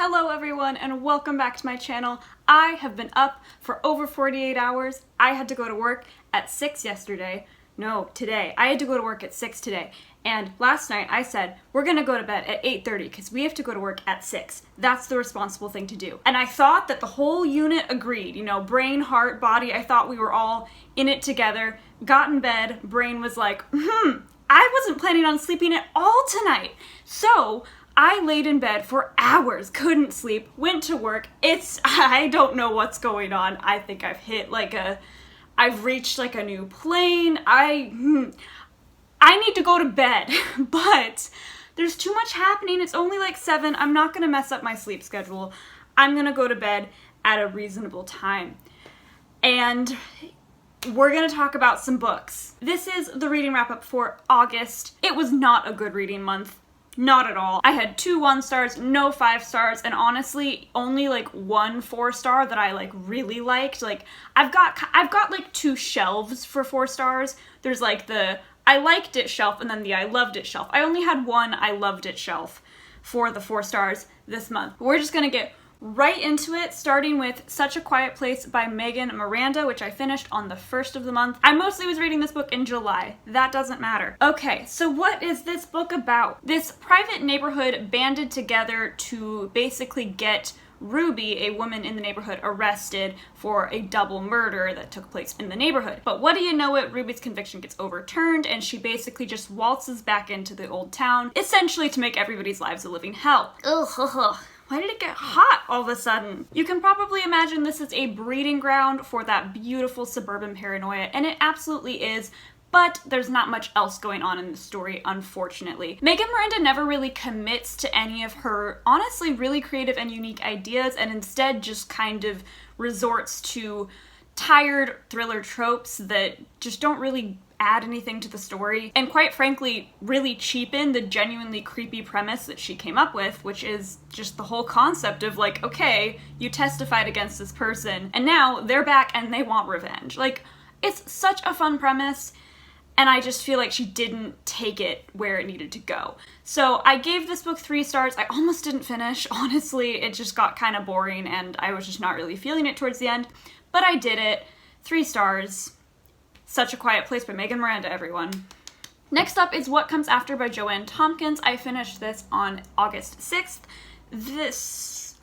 Hello everyone and welcome back to my channel. I have been up for over 48 hours. I had to go to work at 6 yesterday. No, today. I had to go to work at 6 today. And last night I said, we're gonna go to bed at 8:30 because we have to go to work at 6. That's the responsible thing to do. And I thought that the whole unit agreed, you know, brain, heart, body, I thought we were all in it together. Got in bed, brain was like, I wasn't planning on sleeping at all tonight. So I laid in bed for hours, couldn't sleep, went to work. I don't know what's going on. I think I've reached like a new plane. I need to go to bed, but there's too much happening. It's only like 7. I'm not gonna mess up my sleep schedule. I'm gonna go to bed at a reasonable time. And we're gonna talk about some books. This is the reading wrap up for August. It was not a good reading month. Not at all. I had 2 1 stars, no 5 stars, and honestly, only like 1 4 star that I like really liked. Like, I've got like 2 shelves for 4 stars. There's like the I liked it shelf and then the I loved it shelf. I only had 1 I loved it shelf for the 4 stars this month. We're just gonna get right into it, starting with Such a Quiet Place by Miranda, which I finished on the 1st of the month. I mostly was reading this book in July. That doesn't matter. Okay, so what is this book about? This private neighborhood banded together to basically get Ruby, a woman in the neighborhood, arrested for a double murder that took place in the neighborhood. But what do you know it, Ruby's conviction gets overturned and she basically just waltzes back into the old town, essentially to make everybody's lives a living hell. Ugh. Why did it get hot all of a sudden? You can probably imagine this is a breeding ground for that beautiful suburban paranoia, and it absolutely is, but there's not much else going on in the story, unfortunately. Miranda never really commits to any of her, honestly, really creative and unique ideas, and instead just kind of resorts to tired thriller tropes that just don't really add anything to the story, and quite frankly, really cheapen the genuinely creepy premise that she came up with, which is just the whole concept of like, okay, you testified against this person, and now they're back and they want revenge. Like, it's such a fun premise, and I just feel like she didn't take it where it needed to go. So I gave this book 3 stars. I almost didn't finish, honestly. It just got kind of boring, and I was just not really feeling it towards the end, but I did it. 3 stars. Such a Quiet Place by Miranda, everyone. Next up is What Comes After by JoAnne Tompkins. I finished this on August 6th.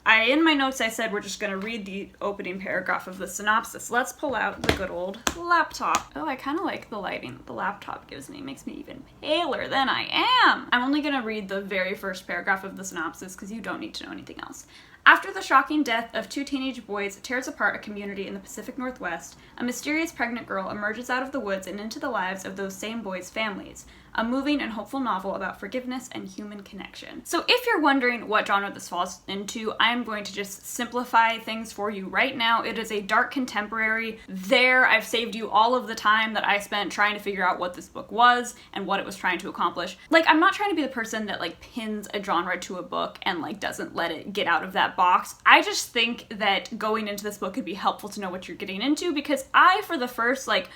In my notes I said we're just gonna read the opening paragraph of the synopsis. Let's pull out the good old laptop. Oh, I kind of like the lighting the laptop gives me. It makes me even paler than I am. I'm only gonna read the very first paragraph of the synopsis because you don't need to know anything else. After the shocking death of 2 teenage boys tears apart a community in the Pacific Northwest, a mysterious pregnant girl emerges out of the woods and into the lives of those same boys' families. A moving and hopeful novel about forgiveness and human connection. So if you're wondering what genre this falls into, I'm going to just simplify things for you right now. It is a dark contemporary. I've saved you all of the time that I spent trying to figure out what this book was and what it was trying to accomplish. Like, I'm not trying to be the person that like pins a genre to a book and like doesn't let it get out of that box. I just think that going into this book could be helpful to know what you're getting into, because for the first like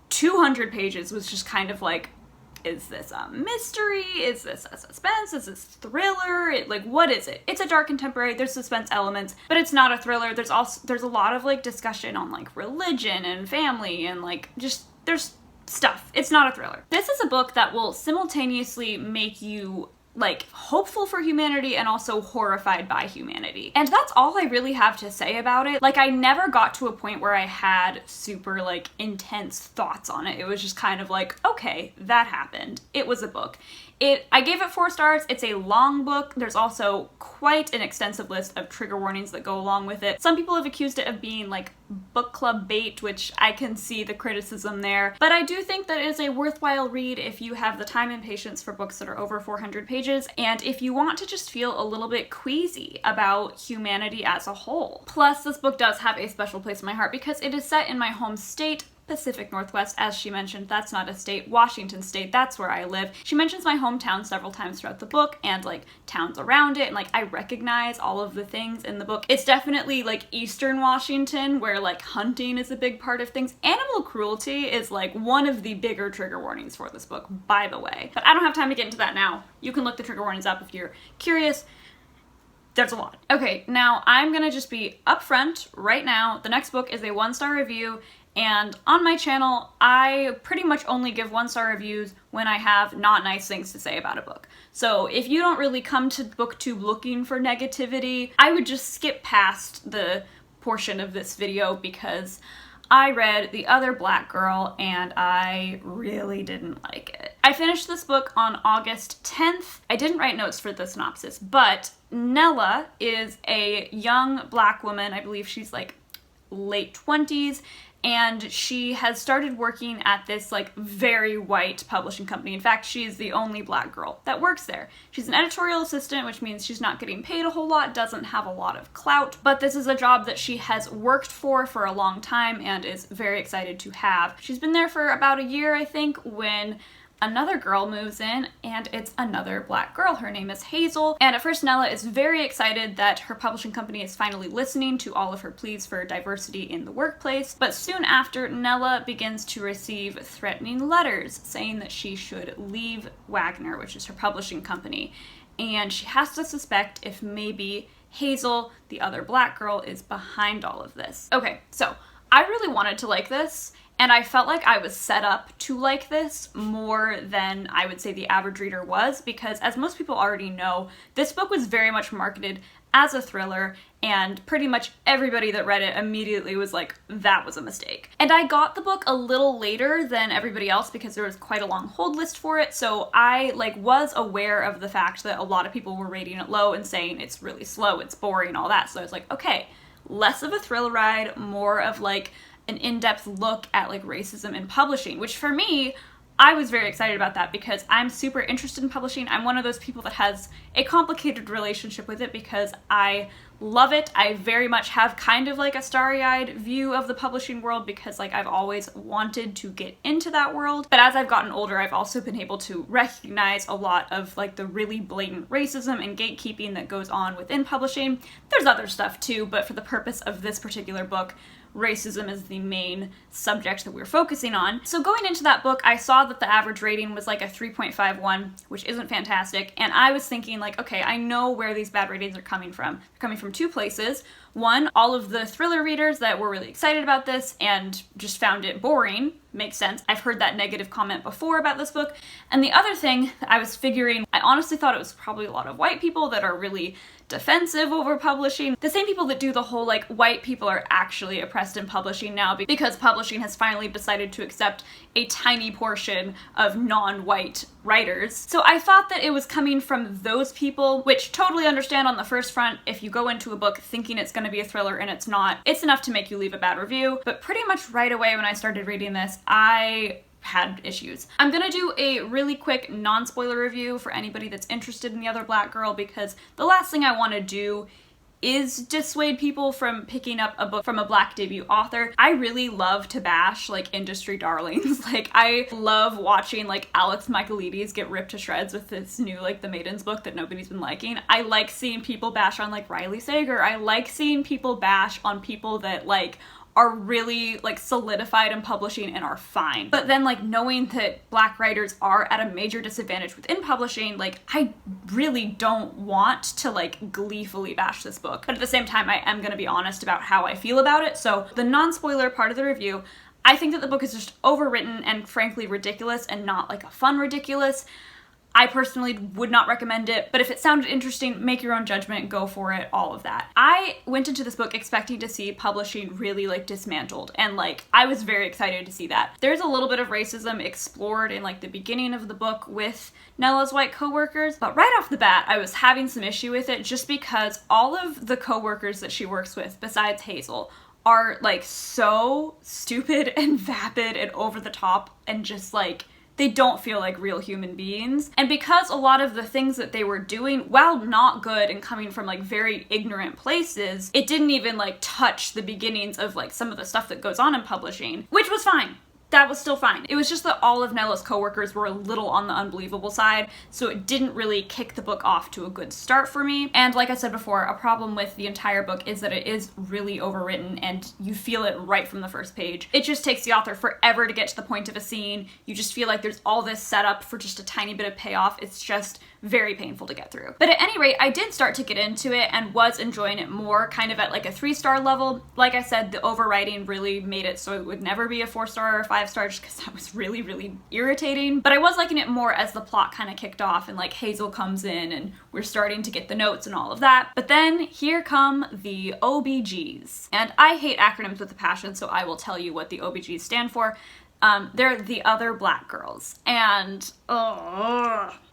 200 pages was just kind of like, is this a mystery? Is this a suspense? Is this thriller? What is it? It's a dark contemporary. There's suspense elements, but it's not a thriller. There's a lot of like discussion on like religion and family and like there's stuff. It's not a thriller. This is a book that will simultaneously make you like hopeful for humanity and also horrified by humanity. And that's all I really have to say about it. Like, I never got to a point where I had super like intense thoughts on it. It was just kind of like, okay, that happened. It was a book. I gave it 4 stars. It's a long book. There's also quite an extensive list of trigger warnings that go along with it. Some people have accused it of being like book club bait, which I can see the criticism there. But I do think that it is a worthwhile read if you have the time and patience for books that are over 400 pages, and if you want to just feel a little bit queasy about humanity as a whole. Plus, this book does have a special place in my heart because it is set in my home state, Pacific Northwest. As she mentioned, that's not a state. Washington State, that's where I live. She mentions my hometown several times throughout the book and like towns around it, and like I recognize all of the things in the book. It's definitely like Eastern Washington, where like hunting is a big part of things. Animal cruelty is like one of the bigger trigger warnings for this book, by the way. But I don't have time to get into that now. You can look the trigger warnings up if you're curious. There's a lot. Okay, now I'm gonna just be upfront right now. The next book is a 1-star review, and on my channel, I pretty much only give 1-star reviews when I have not nice things to say about a book. So if you don't really come to BookTube looking for negativity, I would just skip past the portion of this video because I read The Other Black Girl and I really didn't like it. I finished this book on August 10th. I didn't write notes for the synopsis, but Nella is a young black woman. I believe she's like late 20s, and she has started working at this like very white publishing company. In fact, she's the only black girl that works there. She's an editorial assistant, which means she's not getting paid a whole lot, doesn't have a lot of clout, but this is a job that she has worked for a long time and is very excited to have. She's been there for about a year, I think, when another girl moves in, and it's another black girl. Her name is Hazel, and at first Nella is very excited that her publishing company is finally listening to all of her pleas for diversity in the workplace, but soon after, Nella begins to receive threatening letters saying that she should leave Wagner, which is her publishing company, and she has to suspect if maybe Hazel, the other black girl, is behind all of this. Okay, so I really wanted to like this, and I felt like I was set up to like this more than I would say the average reader was, because as most people already know, this book was very much marketed as a thriller, and pretty much everybody that read it immediately was like, that was a mistake. And I got the book a little later than everybody else because there was quite a long hold list for it, so I was aware of the fact that a lot of people were rating it low and saying it's really slow, it's boring, all that, so I was like, okay, less of a thrill ride, more of like an in-depth look at like racism in publishing, which for me, I was very excited about that because I'm super interested in publishing. I'm one of those people that has a complicated relationship with it because I love it. I very much have kind of like a starry-eyed view of the publishing world because like I've always wanted to get into that world. But as I've gotten older, I've also been able to recognize a lot of like the really blatant racism and gatekeeping that goes on within publishing. There's other stuff too, but for the purpose of this particular book, racism is the main subject that we're focusing on. So going into that book, I saw that the average rating was like a 3.51, which isn't fantastic, and I was thinking like, okay, I know where these bad ratings are coming from. They're coming from two places. One, all of the thriller readers that were really excited about this and just found it boring. Makes sense. I've heard that negative comment before about this book. And the other thing that I was figuring, I honestly thought it was probably a lot of white people that are really defensive over publishing. The same people that do the whole like white people are actually oppressed in publishing now because publishing has finally decided to accept a tiny portion of non-white writers. So I thought that it was coming from those people, which totally understand on the first front. If you go into a book thinking it's going to be a thriller and it's not, it's enough to make you leave a bad review. But pretty much right away when I started reading this, I had issues. I'm gonna do a really quick non-spoiler review for anybody that's interested in The Other Black Girl because the last thing I want to do is dissuade people from picking up a book from a black debut author. I really love to bash like industry darlings. Like I love watching like Alex Michaelides get ripped to shreds with this new like The Maiden's book that nobody's been liking. I like seeing people bash on like Riley Sager. I like seeing people bash on people that like are really like solidified in publishing and are fine. But then like knowing that black writers are at a major disadvantage within publishing, like I really don't want to like gleefully bash this book. But at the same time, I am gonna be honest about how I feel about it. So the non-spoiler part of the review, I think that the book is just overwritten and frankly ridiculous and not like a fun ridiculous. I personally would not recommend it, but if it sounded interesting, make your own judgment, go for it, all of that. I went into this book expecting to see publishing really like dismantled, and like I was very excited to see that. There's a little bit of racism explored in like the beginning of the book with Nella's white coworkers, but right off the bat, I was having some issue with it just because all of the coworkers that she works with, besides Hazel, are like so stupid and vapid and over the top and just like they don't feel like real human beings. And because a lot of the things that they were doing, while not good and coming from like very ignorant places, it didn't even like touch the beginnings of like some of the stuff that goes on in publishing, which was fine. That was still fine. It was just that all of Nella's coworkers were a little on the unbelievable side, so it didn't really kick the book off to a good start for me. And like I said before, a problem with the entire book is that it is really overwritten and you feel it right from the first page. It just takes the author forever to get to the point of a scene. You just feel like there's all this setup for just a tiny bit of payoff. It's just very painful to get through. But at any rate, I did start to get into it and was enjoying it more, kind of at like a 3-star level. Like I said, the overwriting really made it so it would never be a 4-star or 5-star, just because that was really, really irritating. But I was liking it more as the plot kind of kicked off and like Hazel comes in and we're starting to get the notes and all of that. But then here come the OBGs. And I hate acronyms with a passion, so I will tell you what the OBGs stand for. They're the other black girls. And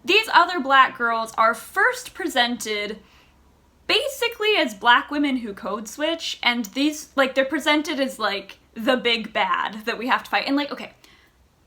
these other black girls are first presented basically as black women who code switch, and these, like, they're presented as like the big bad that we have to fight. And like, okay,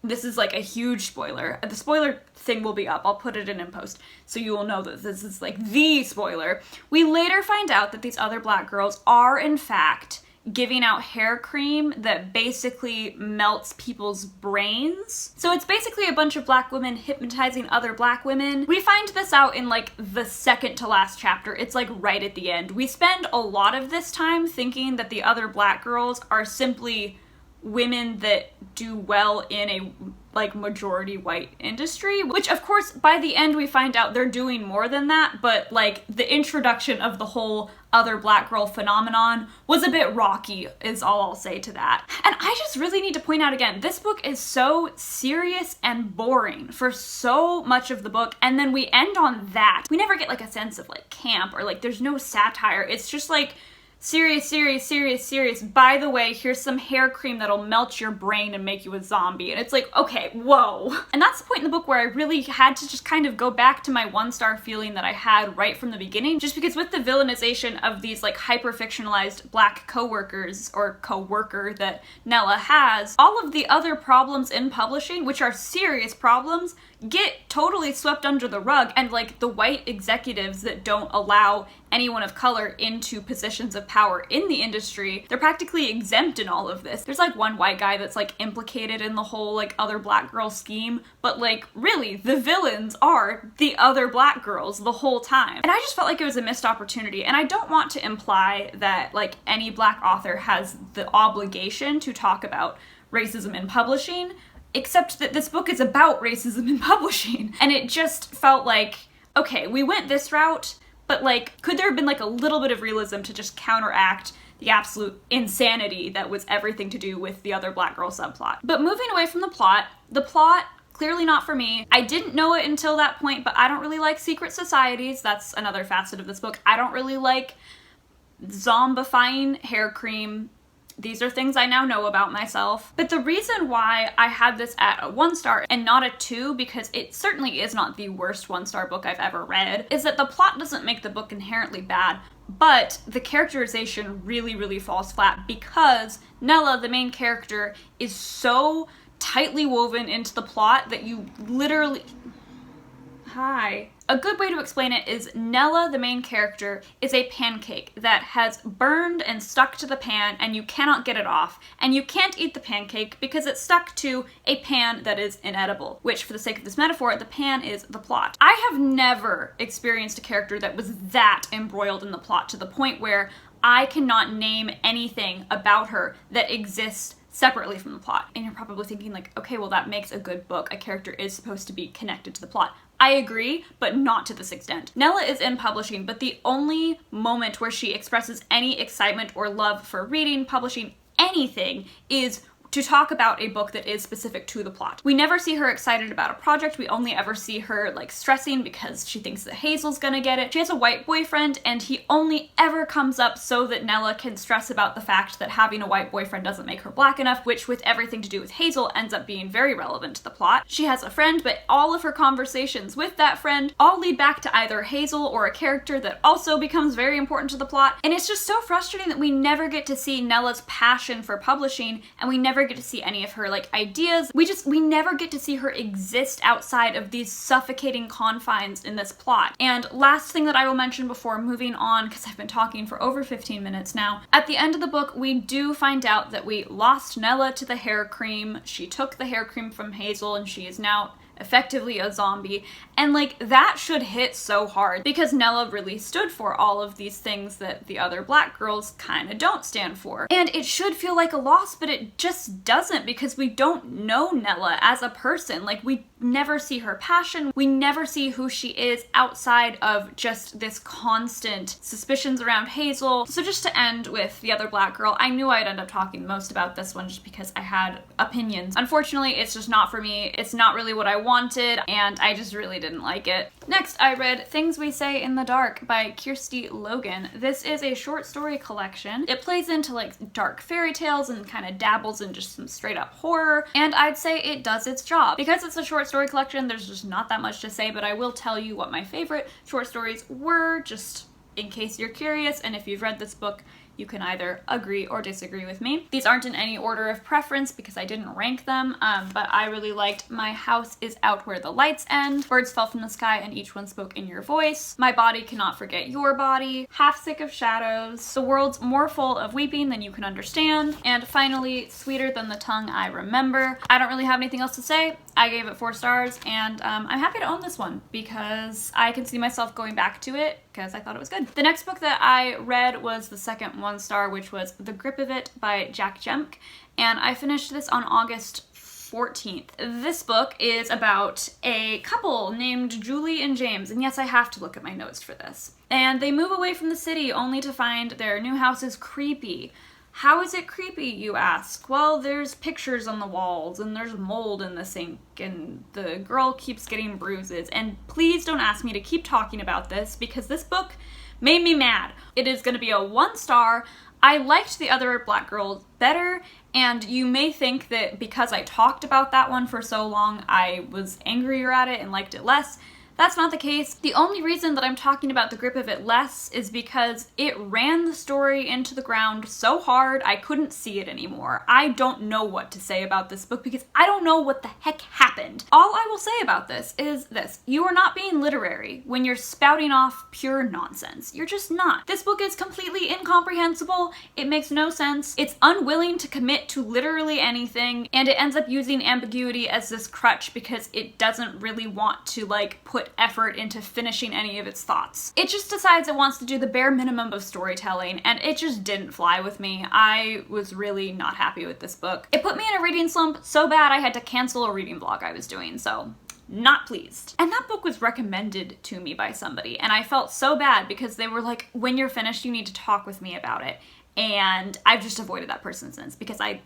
this is like a huge spoiler. The spoiler thing will be up. I'll put it in post so you will know that this is like the spoiler. We later find out that these other black girls are in fact giving out hair cream that basically melts people's brains. So it's basically a bunch of black women hypnotizing other black women. We find this out in like the second to last chapter. It's like right at the end. We spend a lot of this time thinking that the other black girls are simply women that do well in a like majority white industry, which of course by the end we find out they're doing more than that, but like the introduction of the whole other black girl phenomenon was a bit rocky is all I'll say to that. And I just really need to point out again, this book is so serious and boring for so much of the book, and then we end on that. We never get like a sense of like camp or like there's no satire. It's just like serious, serious, serious, serious. By the way, here's some hair cream that'll melt your brain and make you a zombie. And it's like, okay, whoa. And that's the point in the book where I really had to just kind of go back to my 1-star feeling that I had right from the beginning, just because with the villainization of these like hyper-fictionalized black co-workers or co-worker that Nella has, all of the other problems in publishing, which are serious problems, get totally swept under the rug, and like the white executives that don't allow anyone of color into positions of power in the industry, they're practically exempt in all of this. There's like one white guy that's like implicated in the whole like other black girl scheme, but like really the villains are the other black girls the whole time. And I just felt like it was a missed opportunity, and I don't want to imply that like any black author has the obligation to talk about racism in publishing, except that this book is about racism in publishing. And it just felt like, okay, we went this route, but like, could there have been like a little bit of realism to just counteract the absolute insanity that was everything to do with the other black girl subplot? But moving away from the plot, clearly not for me. I didn't know it until that point, but I don't really like secret societies. That's another facet of this book. I don't really like zombifying hair cream. These are things I now know about myself. But the reason why I had this at a 1-star and not a 2, because it certainly is not the worst 1-star book I've ever read, is that the plot doesn't make the book inherently bad, but the characterization really, really falls flat because Nella, the main character, is so tightly woven into the plot that you literally... Hi. A good way to explain it is Nella, the main character, is a pancake that has burned and stuck to the pan and you cannot get it off. And you can't eat the pancake because it's stuck to a pan that is inedible, which for the sake of this metaphor, the pan is the plot. I have never experienced a character that was that embroiled in the plot to the point where I cannot name anything about her that exists separately from the plot. And you're probably thinking like, okay, well that makes a good book. A character is supposed to be connected to the plot. I agree, but not to this extent. Nella is in publishing, but the only moment where she expresses any excitement or love for reading, publishing, anything is to talk about a book that is specific to the plot. We never see her excited about a project. We only ever see her like stressing because she thinks that Hazel's gonna get it. She has a white boyfriend and he only ever comes up so that Nella can stress about the fact that having a white boyfriend doesn't make her black enough, which with everything to do with Hazel ends up being very relevant to the plot. She has a friend, but all of her conversations with that friend all lead back to either Hazel or a character that also becomes very important to the plot. And it's just so frustrating that we never get to see Nella's passion for publishing, and we never get to see any of her like ideas. We never get to see her exist outside of these suffocating confines in this plot. And last thing that I will mention before moving on, because I've been talking for over 15 minutes now, at the end of the book we do find out that we lost Nella to the hair cream. She took the hair cream from Hazel and she is now effectively a zombie, and like that should hit so hard because Nella really stood for all of these things that the other black girls kind of don't stand for, and it should feel like a loss, but it just doesn't because we don't know Nella as a person. Like we never see her passion. We never see who she is outside of just this constant suspicions around Hazel. So just to end with the other black girl, I knew I'd end up talking most about this one just because I had opinions. Unfortunately, it's just not for me. It's not really what I wanted, and I just really didn't like it. Next, I read Things We Say in the Dark by Kirsty Logan. This is a short story collection. It plays into like dark fairy tales and kind of dabbles in just some straight up horror, and I'd say it does its job. Because it's a short story collection, there's just not that much to say, but I will tell you what my favorite short stories were, just in case you're curious, and if you've read this book, you can either agree or disagree with me. These aren't in any order of preference because I didn't rank them, but I really liked My House is Out Where the Lights End, Birds Fell from the Sky and Each One Spoke in Your Voice, My Body Cannot Forget Your Body, Half Sick of Shadows, The World's More Full of Weeping Than You Can Understand, and finally, Sweeter Than the Tongue I Remember. I don't really have anything else to say. I gave it 4 stars, and I'm happy to own this one because I can see myself going back to it because I thought it was good. The next book that I read was the second 1-star, which was The Grip of It by Jac Jemc, and I finished this on August 14th. This book is about a couple named Julie and James, and yes, I have to look at my notes for this. And they move away from the city only to find their new house is creepy. How is it creepy, you ask? Well, there's pictures on the walls, and there's mold in the sink, and the girl keeps getting bruises. And please don't ask me to keep talking about this, because this book made me mad. It is going to be a 1-star. I liked the other black girls better, and you may think that because I talked about that one for so long, I was angrier at it and liked it less. That's not the case. The only reason that I'm talking about The Grip of It less is because it ran the story into the ground so hard I couldn't see it anymore. I don't know what to say about this book because I don't know what the heck happened. All I will say about this is this: you are not being literary when you're spouting off pure nonsense. You're just not. This book is completely incomprehensible. It makes no sense. It's unwilling to commit to literally anything, and it ends up using ambiguity as this crutch because it doesn't really want to like put effort into finishing any of its thoughts. It just decides it wants to do the bare minimum of storytelling, and it just didn't fly with me. I was really not happy with this book. It put me in a reading slump so bad I had to cancel a reading vlog I was doing, so not pleased. And that book was recommended to me by somebody, and I felt so bad because they were like, when you're finished, you need to talk with me about it. And I've just avoided that person since because I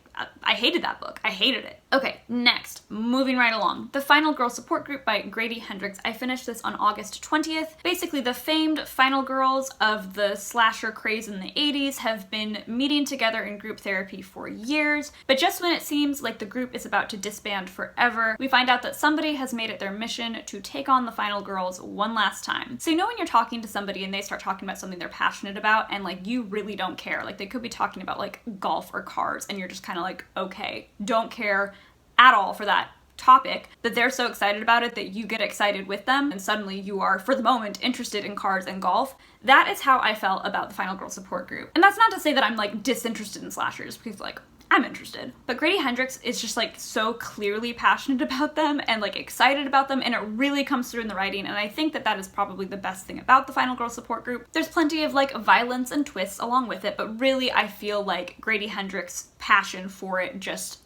hated that book. I hated it. Okay, next, moving right along. The Final Girl Support Group by Grady, Hendrix. I finished this on August 20th. Basically, the famed final girls of the slasher craze in the 80s have been meeting together in group therapy for years, but just when it seems like the group is about to disband forever, we find out that somebody has made it their mission to take on the final girls one last time. So you know when you're talking to somebody and they start talking about something they're passionate about and like you really don't care, like they could be talking about like golf or cars and you're just kind of like, okay, don't care at all for that topic, but they're so excited about it that you get excited with them and suddenly you are, for the moment, interested in cars and golf. That is how I felt about the Final Girl Support Group. And that's not to say that I'm like disinterested in slashers, because like I'm interested. But Grady Hendrix is just like so clearly passionate about them and like excited about them, and it really comes through in the writing, and I think that that is probably the best thing about the Final Girl Support Group. There's plenty of like violence and twists along with it, but really I feel like Grady Hendrix's passion for it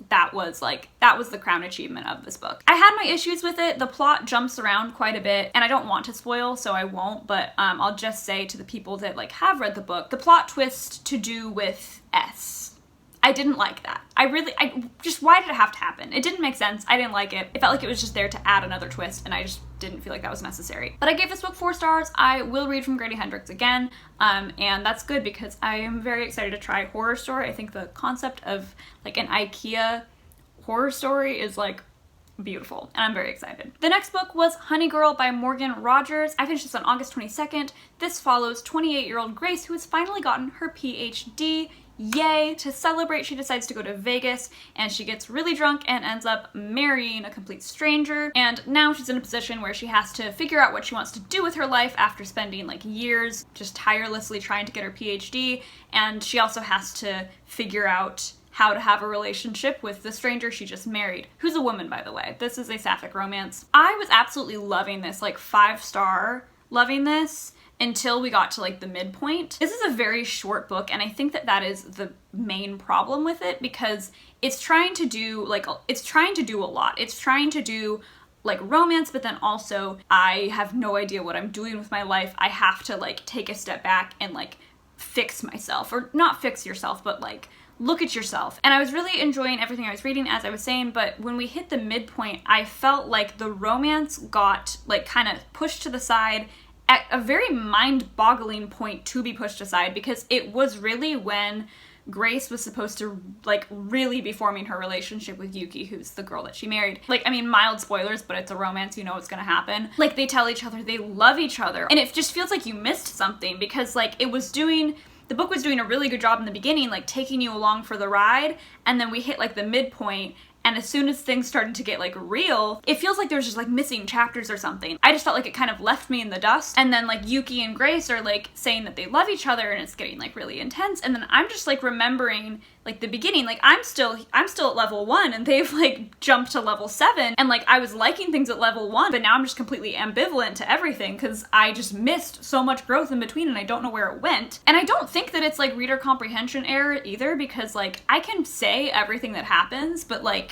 that was the crown achievement of this book. I had my issues with it. The plot jumps around quite a bit, and I don't want to spoil, so I won't, but I'll just say to the people that like have read the book, the plot twist to do with S. I didn't like that. Why did it have to happen? It didn't make sense. I didn't like it. It felt like it was just there to add another twist, and I just didn't feel like that was necessary. But I gave this book 4 stars. I will read from Grady Hendrix again, and that's good because I am very excited to try horror story. I think the concept of like an IKEA horror story is like beautiful, and I'm very excited. The next book was Honey Girl by Morgan Rogers. I finished this on August 22nd. This follows 28-year-old Grace, who has finally gotten her PhD. Yay! To celebrate, she decides to go to Vegas, and she gets really drunk and ends up marrying a complete stranger, and now she's in a position where she has to figure out what she wants to do with her life after spending like years just tirelessly trying to get her PhD, and she also has to figure out how to have a relationship with the stranger she just married, who's a woman, by the way. This is a sapphic romance. I was absolutely loving this, like 5-star loving this, until we got to like the midpoint. This is a very short book, and I think that that is the main problem with it because it's trying to do a lot. It's trying to do like romance, but then also I have no idea what I'm doing with my life. I have to like take a step back and like fix myself, or not fix yourself, but like look at yourself. And I was really enjoying everything I was reading, as I was saying, but when we hit the midpoint, I felt like the romance got like kind of pushed to the side at a very mind-boggling point to be pushed aside, because it was really when Grace was supposed to like really be forming her relationship with Yuki, who's the girl that she married. Like, I mean, mild spoilers, but it's a romance, you know what's gonna happen. Like, they tell each other they love each other, and it just feels like you missed something, because like the book was doing a really good job in the beginning, like taking you along for the ride, and then we hit like the midpoint, and as soon as things started to get like real, it feels like there's just like missing chapters or something. I just felt like it kind of left me in the dust, and then like Yuki and Grace are like saying that they love each other, and it's getting like really intense, and then I'm just like remembering like the beginning, like I'm still at level 1, and they've like jumped to level 7, and like I was liking things at level 1, but now I'm just completely ambivalent to everything because I just missed so much growth in between and I don't know where it went. And I don't think that it's like reader comprehension error either, because like I can say everything that happens, but like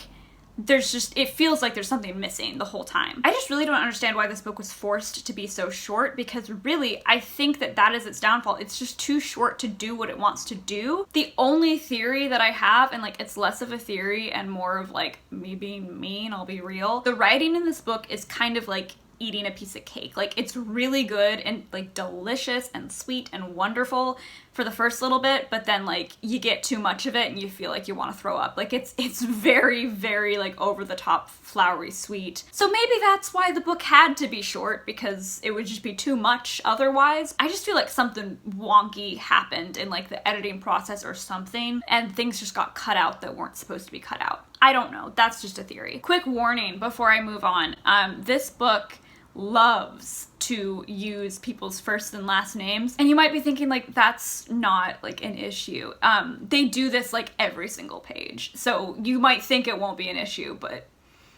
it feels like there's something missing the whole time. I just really don't understand why this book was forced to be so short, because really, I think that is its downfall. It's just too short to do what it wants to do. The only theory that I have, and like it's less of a theory and more of like me being mean, I'll be real, the writing in this book is kind of like eating a piece of cake. Like, it's really good and like delicious and sweet and wonderful for the first little bit, but then like you get too much of it and you feel like you want to throw up. Like, it's very, very like over the top, flowery sweet. So maybe that's why the book had to be short, because it would just be too much otherwise. I just feel like something wonky happened in like the editing process or something, and things just got cut out that weren't supposed to be cut out. I don't know. That's just a theory. Quick warning before I move on. This book loves to use people's first and last names, and you might be thinking like that's not like an issue. They do this like every single page, so you might think it won't be an issue, but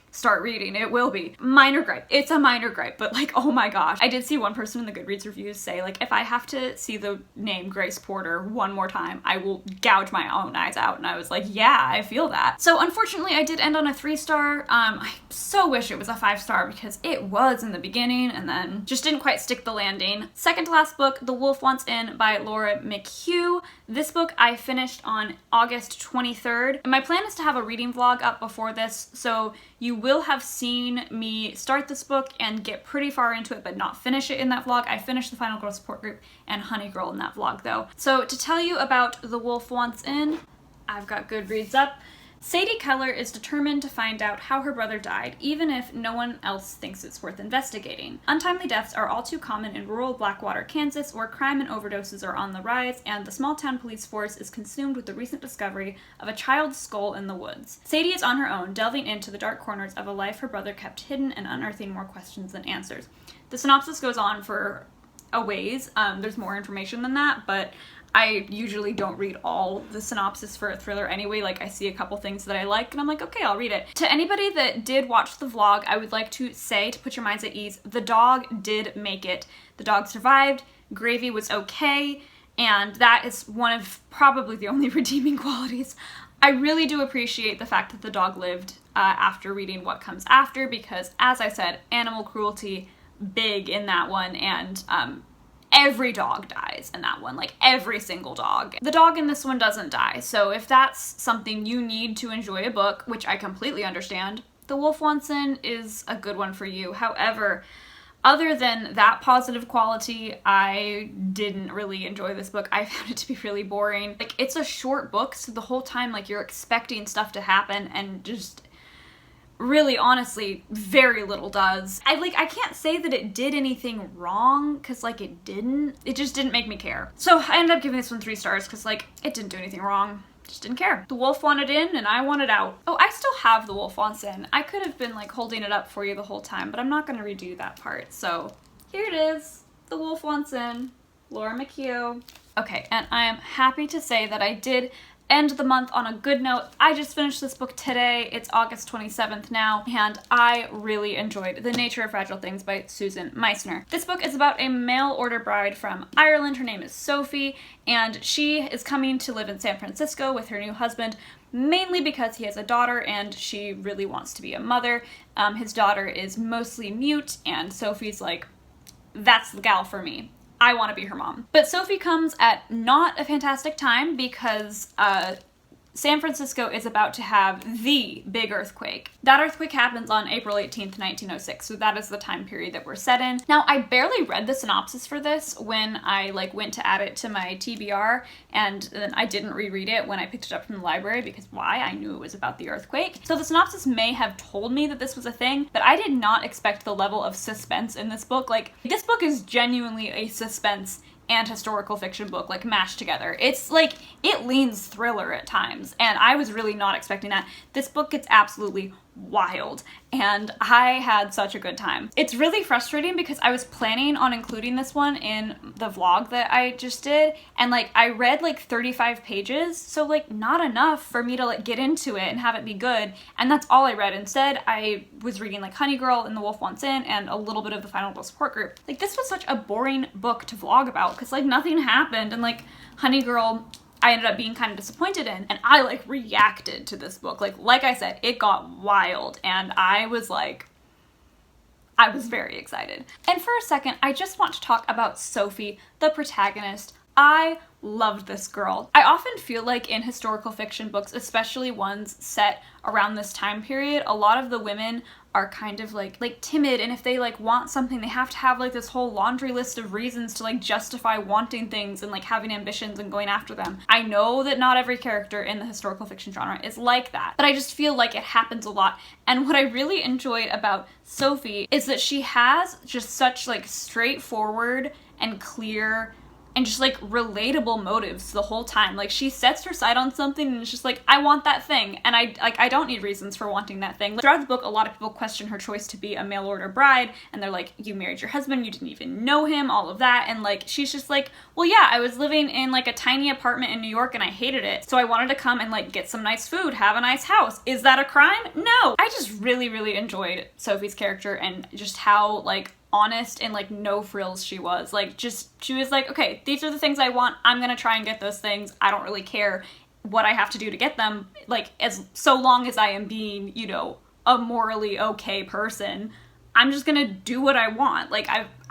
start reading, it will be. Minor gripe. It's a minor gripe, but like, oh my gosh. I did see one person in the Goodreads reviews say like, if I have to see the name Grace Porter one more time, I will gouge my own eyes out. And I was like, yeah, I feel that. So unfortunately, I did end on a 3-star. I so wish it was a 5-star, because it was in the beginning and then just didn't quite stick the landing. Second to last book, The Wolf Wants In by Laura McHugh. This book I finished on August 23rd. And my plan is to have a reading vlog up before this, so you will have seen me start this book and get pretty far into it but not finish it in that vlog. I finished the Final Girl Support Group and Honey Girl in that vlog though. So to tell you about The Wolf Wants In, I've got Goodreads up. Sadie Keller is determined to find out how her brother died, even if no one else thinks it's worth investigating. Untimely deaths are all too common in rural Blackwater, Kansas, where crime and overdoses are on the rise, and the small-town police force is consumed with the recent discovery of a child's skull in the woods. Sadie is on her own, delving into the dark corners of a life her brother kept hidden and unearthing more questions than answers. The synopsis goes on for a ways. There's more information than that, but I usually don't read all the synopsis for a thriller anyway. Like, I see a couple things that I like and I'm like, okay, I'll read it. To anybody that did watch the vlog, I would like to say, to put your minds at ease, the dog did make it. The dog survived, Gravy was okay, and that is one of probably the only redeeming qualities. I really do appreciate the fact that the dog lived after reading what comes after, because as I said, animal cruelty big in that one, and every dog dies in that one, like every single dog. The dog in this one doesn't die, so if that's something you need to enjoy a book, which I completely understand, The Wolf Wants In is a good one for you. However, other than that positive quality, I didn't really enjoy this book. I found it to be really boring. Like, it's a short book, so the whole time, like, you're expecting stuff to happen, and just really, honestly, very little does. I can't say that it did anything wrong, because, like, it didn't. It just didn't make me care. So I ended up giving this one 3 stars, because, like, it didn't do anything wrong. Just didn't care. The wolf wanted in, and I wanted out. Oh, I still have The Wolf Wants In. I could have been, like, holding it up for you the whole time, but I'm not going to redo that part. So here it is. The Wolf Wants In. Laura McHugh. Okay, and I am happy to say that I did end the month on a good note. I just finished this book today. It's August 27th now, and I really enjoyed The Nature of Fragile Things by Susan Meissner. This book is about a mail-order bride from Ireland. Her name is Sophie, and she is coming to live in San Francisco with her new husband, mainly because he has a daughter and she really wants to be a mother. His daughter is mostly mute, and Sophie's like, that's the gal for me. I want to be her mom. But Sophie comes at not a fantastic time because San Francisco is about to have the big earthquake. That earthquake happens on April 18th, 1906, so that is the time period that we're set in. Now, I barely read the synopsis for this when I went to add it to my TBR, and then I didn't reread it when I picked it up from the library because why? I knew it was about the earthquake. So the synopsis may have told me that this was a thing, but I did not expect the level of suspense in this book. This book is genuinely a suspense and historical fiction book mashed together. It's it leans thriller at times, and I was really not expecting that. This book gets absolutely wild, and I had such a good time. It's really frustrating because I was planning on including this one in the vlog that I just did, and I read 35 pages, so not enough for me to get into it and have it be good, and that's all I read. Instead, I was reading Honey Girl and The Wolf Wants In and a little bit of the Final Girl Support Group. This was such a boring book to vlog about because nothing happened, and Honey Girl I ended up being kind of disappointed in, and I reacted to this book. Like I said, it got wild, and I was very excited. And for a second, I just want to talk about Sophie, the protagonist. I loved this girl. I often feel in historical fiction books, especially ones set around this time period, a lot of the women are kind of timid, and if they want something, they have to have this whole laundry list of reasons to justify wanting things and having ambitions and going after them. I know that not every character in the historical fiction genre is like that, but I just feel it happens a lot. And what I really enjoyed about Sophie is that she has just such straightforward and clear and just relatable motives the whole time. She sets her sight on something and it's just I want that thing, and I don't need reasons for wanting that thing. Throughout the book, a lot of people question her choice to be a mail order bride, and they're you married your husband, you didn't even know him, all of that, and she's just well, yeah, I was living in a tiny apartment in New York and I hated it, so I wanted to come and get some nice food, have a nice house. Is that a crime? No. I just really enjoyed Sophie's character and just how honest and no frills she was. She was okay, these are the things I want, I'm gonna try and get those things. I don't really care what I have to do to get them, as so long as I am being, a morally okay person. I'm just gonna do what I want.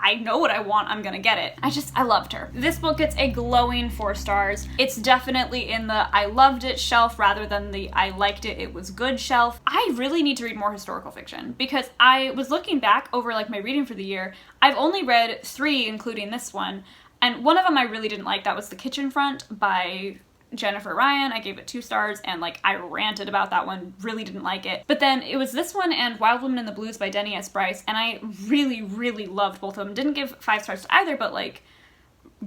I know what I want, I'm gonna get it. I loved her. This book gets a glowing 4 stars. It's definitely in the I loved it shelf rather than the I liked it, it was good shelf. I really need to read more historical fiction because I was looking back over my reading for the year. I've only read 3, including this one, and one of them I really didn't like. That was The Kitchen Front by Jennifer Ryan. I gave it 2 stars, and I ranted about that one, really didn't like it. But then it was this one and Wild Woman in the Blues by Denny S. Bryce, and I really loved both of them. Didn't give 5 stars to either, but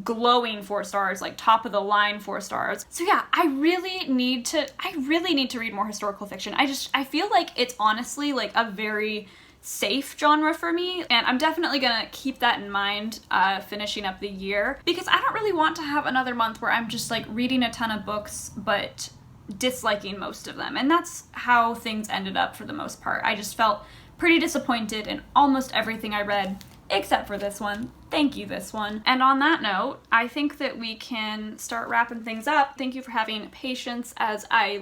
glowing 4 stars, top of the line 4 stars. So yeah, I really need to read more historical fiction. I feel it's honestly a very safe genre for me, and I'm definitely gonna keep that in mind finishing up the year, because I don't really want to have another month where I'm just reading a ton of books but disliking most of them, and that's how things ended up for the most part. I just felt pretty disappointed in almost everything I read except for this one. Thank you, this one. And on that note, I think that we can start wrapping things up. Thank you for having patience as I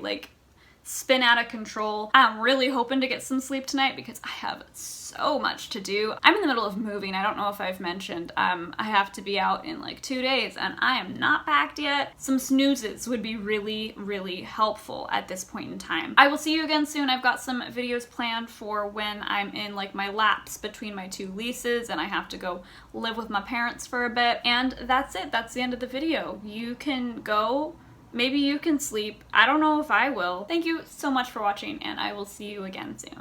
spin out of control. I'm really hoping to get some sleep tonight because I have so much to do. I'm in the middle of moving. I don't know if I've mentioned. I have to be out in 2 days and I am not packed yet. Some snoozes would be really helpful at this point in time. I will see you again soon. I've got some videos planned for when I'm in my lapse between my 2 leases and I have to go live with my parents for a bit. And that's it. That's the end of the video. You can go. Maybe you can sleep. I don't know if I will. Thank you so much for watching, and I will see you again soon.